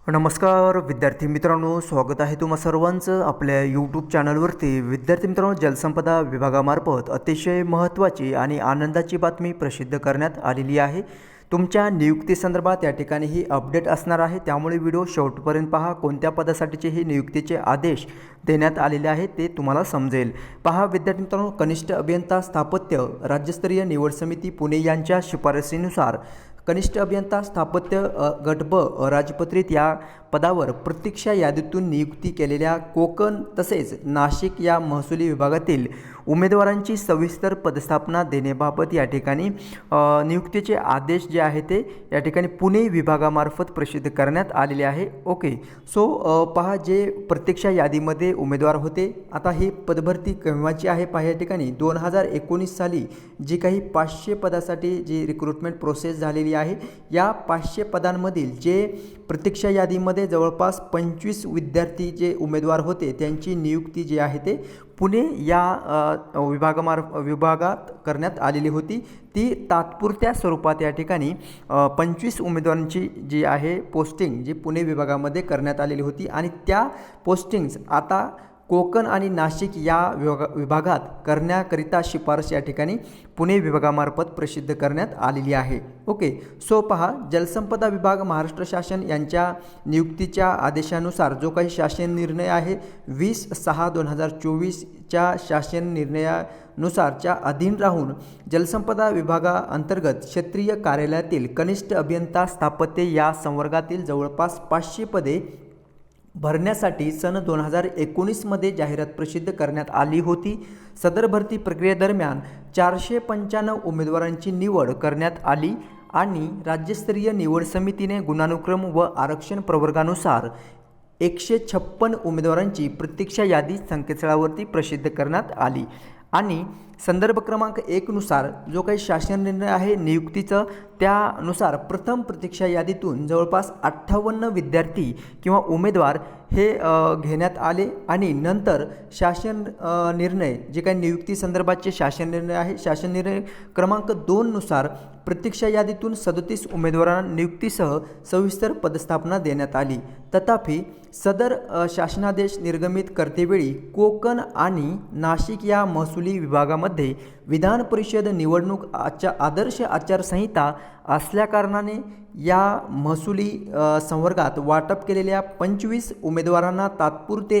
नमस्कार विद्यार्थी मित्रांनो, स्वागत आहे तुम्हा सर्वांचं आपल्या यूट्यूब चॅनलवरती. विद्यार्थी मित्रांनो, जलसंपदा विभागामार्फत अतिशय महत्त्वाची आणि आनंदाची बातमी प्रसिद्ध करण्यात आलेली आहे. तुमच्या नियुक्तीसंदर्भात या ठिकाणी ही अपडेट असणार आहे, त्यामुळे व्हिडिओ शेवटपर्यंत पहा. कोणत्या पदासाठीचे हे नियुक्तीचे आदेश देण्यात आलेले आहेत ते तुम्हाला समजेल. पहा विद्यार्थी मित्रांनो, कनिष्ठ अभियंता स्थापत्य राज्यस्तरीय निवड समिती पुणे यांच्या शिफारसीनुसार कनिष्ठ अभियंता स्थापत्य गट ब राजपत्रित या पदावर प्रतीक्षा यादीतून नियुक्ती केलेल्या कोकण तसेच नाशिक या महसुली विभागातील उमेदवारांची सविस्तर पदस्थापना देण्याबाबत या ठिकाणी नियुक्तीचे आदेश जे आहे ते या ठिकाणी पुणे विभागामार्फत प्रसिद्ध करण्यात आलेले आहे. ओके, सो पहा, जे प्रतीक्षा यादीमध्ये उमेदवार होते, आता ही पदभरती केव्हाची आहे पहा. या ठिकाणी 2019 साली जी काही 500 पदासाठी जी रिक्रुटमेंट प्रोसेस झालेली आहे, या 500 पदांमधील जे प्रतीक्षा यादीमध्ये जवळपास 25 विद्यार्थी जे उमेदवार होते त्यांची नियुक्ती जी आहे ते पुणे या विभागात करण्यात आलेली होती. ती तात्पुरत्या स्वरूपात या ठिकाणी 25 उमेदवारांची जी आहे पोस्टिंग जी पुणे विभागामध्ये करण्यात आलेली होती आणि त्या पोस्टिंग्स आता कोकण आणि नाशिक या विभागात करण्याकरिता शिफारस या ठिकाणी पुणे विभागामार्फत प्रसिद्ध करण्यात आलेली आहे. ओके, सो पहा, जलसंपदा विभाग महाराष्ट्र शासन यांच्या नियुक्तीच्या आदेशानुसार जो काही शासन निर्णय आहे 20/6/2024च्या शासन निर्णयानुसारच्या अधीन राहून जलसंपदा विभागाअंतर्गत क्षेत्रीय कार्यालयातील कनिष्ठ अभियंता स्थापत्य या संवर्गातील जवळपास 500 पदे भरण्यासाठी सन 2019 जाहिरात प्रसिद्ध करण्यात आली होती. सदर भरती प्रक्रियेदरम्यान 495 उमेदवारांची निवड करण्यात आली आणि राज्यस्तरीय निवड समितीने गुणानुक्रम व आरक्षण प्रवर्गानुसार 156 उमेदवारांची प्रतीक्षा यादी संकेतस्थळावरती प्रसिद्ध करण्यात आली आणि संदर्भ क्रमांक 1 नुसार जो काही शासन निर्णय आहे नियुक्तीचं, त्यानुसार प्रथम प्रतीक्षा यादीतून जवळपास 58 विद्यार्थी किंवा उमेदवार हे घेण्यात आले आणि नंतर शासन निर्णय जे काही नियुक्ती संदर्भाचे शासन निर्णय आहे, शासन निर्णय क्रमांक 2 नुसार प्रतीक्षा यादीतून 37 उमेदवारांना नियुक्तीसह सविस्तर पदस्थापना देण्यात आली. तथापि सदर शासनादेश निर्गमित करतेवेळी कोकण आणि नाशिक या महसुली विभागामध्ये विधान परिषद निवडणूक आदर्श आचारसंहिता असल्याकारणाने या महसुली संवर्गात वाटप केलेल्या 25 उमेदवारांना तात्पुरते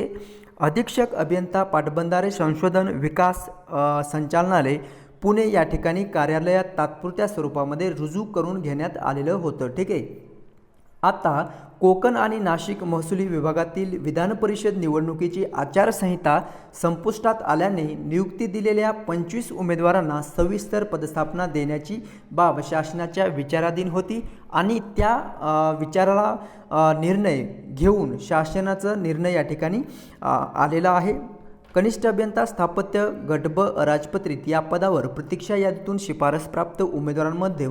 अधीक्षक अभियंता पाटबंधारे संशोधन विकास संचालनालय पुणे या ठिकाणी कार्यालयात तात्पुरत्या स्वरूपामध्ये रुजू करून घेण्यात आलेलं होतं. ठीक आहे, आता कोकण आणि नाशिक महसुली विभागातील विधान परिषद निवडणुकीची आचारसंहिता संपुष्टात आल्याने नियुक्ती दिलेल्या 25 उमेदवारांना सविस्तर पदस्थापना देण्याची बाब शासनाच्या विचाराधीन होती आणि त्या विचाराला निर्णय घेऊन शासनाचा निर्णय या ठिकाणी आलेला आहे. कनिष्ठ अभियंता स्थापत्य गट ब राजपत्रित या पदावर प्रतीक्षा यादीतून शिफारस प्राप्त उमेदवारांमध्ये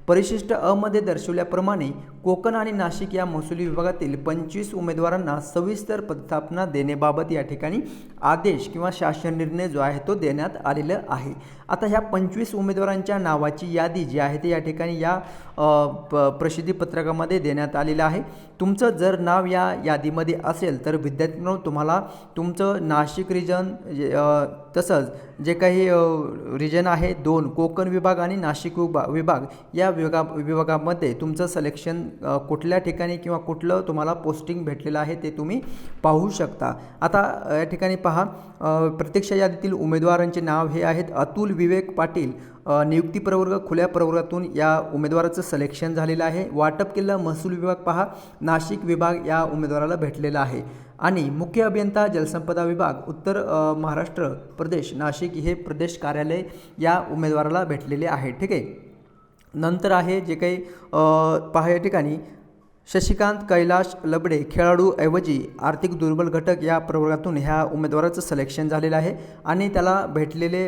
परिशिष्ट अ मध्ये दर्शवल्याप्रमाणे कोकण आणि नाशिक या महसुली विभागातील 25 उमेदवारांना सविस्तर पदस्थापना देण्याबाबत या ठिकाणी आदेश किंवा शासन निर्णय जो आहे तो देण्यात आलेला आहे. आता ह्या 25 उमेदवारांच्या नावाची यादी जी आहे ती या ठिकाणी या प्रसिद्धी पत्रकामध्ये देण्यात आलेलं आहे. तुमचं जर नाव या यादीमध्ये असेल तर विद्यार्थ्यांनो तुम्हाला तुमचं नाशिक रिजन तसंच जे काही रिजन आहे 2 कोकण विभाग आणि नाशिक विभाग या विभागामध्ये तुमचं सिलेक्शन कुठल्या ठिकाणी किंवा कुठलं तुम्हाला पोस्टिंग भेटलेलं आहे ते तुम्ही पाहू शकता. आता या ठिकाणी पहा, प्रतीक्षा यादीतील उमेदवारांचे नाव हे आहेत अतुल विवेक पाटील, नियुक्ती प्रवर्ग खुल्या प्रवर्गातून या उमेदवाराचं सिलेक्शन झालेलं आहे. वाटप केलेला महसूल विभाग पहा नाशिक विभाग या उमेदवाराला भेटलेला आहे आणि मुख्य अभियंता जलसंपदा विभाग उत्तर महाराष्ट्र प्रदेश नाशिक हे प्रदेश कार्यालय या उमेदवाराला भेटलेले आहे. ठीक आहे, नंतर आहे जे काही पहा या ठिकाणी शशिकांत कैलाश लबडे खेळाडूऐवजी आर्थिक दुर्बल घटक या प्रवर्गातून ह्या उमेदवाराचं सिलेक्शन झालेलं आहे आणि त्याला भेटलेले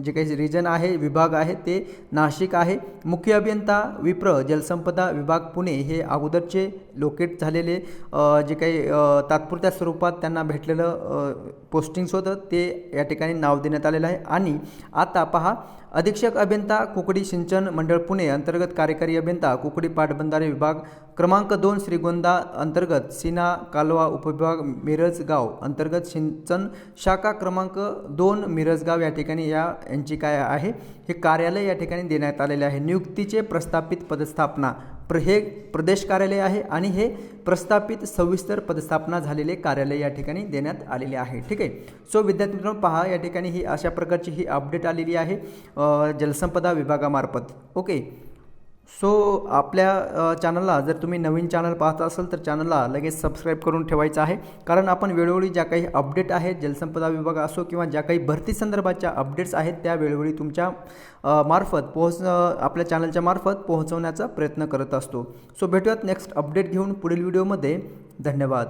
जे काही रिजन आहे विभाग आहे ते नाशिक आहे. मुख्य अभियंता विप्र जलसंपदा विभाग पुणे हे अगोदरचे लोकेट झालेले जे काही तात्पुरत्या स्वरूपात त्यांना भेटलेलं पोस्टिंग्स होतं ते या ठिकाणी नाव देण्यात आलेलं आहे. आणि आता पहा अधीक्षक अभियंता कुकडी सिंचन मंडळ पुणे अंतर्गत कार्यकारी अभियंता कुकडी पाटबंधारे विभाग क्रमांक 2 श्रीगोंदा अंतर्गत सीना कालवा उपविभाग मिरजगाव अंतर्गत सिंचन शाखा क्रमांक 2 मिरजगाव या ठिकाणी यांची काय आहे हे कार्यालय या ठिकाणी देण्यात आलेले आहे। नियुक्तीचे प्रस्थापित पदस्थापना हे प्रदेश कार्यालय आहे आणि हे प्रस्थापित सविस्तर पदस्थापना झालेले कार्यालय या ठिकाणी देण्यात आलेले आहे। ठीक आहे। सो विद्यार्थी मित्रांनो पहा या ठिकाणी ही अशा प्रकारची ही अपडेट आलेली आहे जलसंपदा विभागामार्फत। ओके। सो आपल्या चॅनलला जर तुम्ही नवीन चॅनल पाहत असाल तर चॅनलला लगेच सबस्क्राईब करून ठेवायचं आहे, कारण आपण वेळोवेळी ज्या काही अपडेट आहेत जलसंपदा विभाग असो किंवा ज्या काही भरती संदर्भाच्या अपडेट्स आहेत त्या वेळोवेळी तुमच्या मार्फत आपल्या चॅनलच्या मार्फत पोहोचवण्याचा प्रयत्न करत असतो। सो भेटूयात नेक्स्ट अपडेट घेऊन पुढील व्हिडिओमध्ये। धन्यवाद।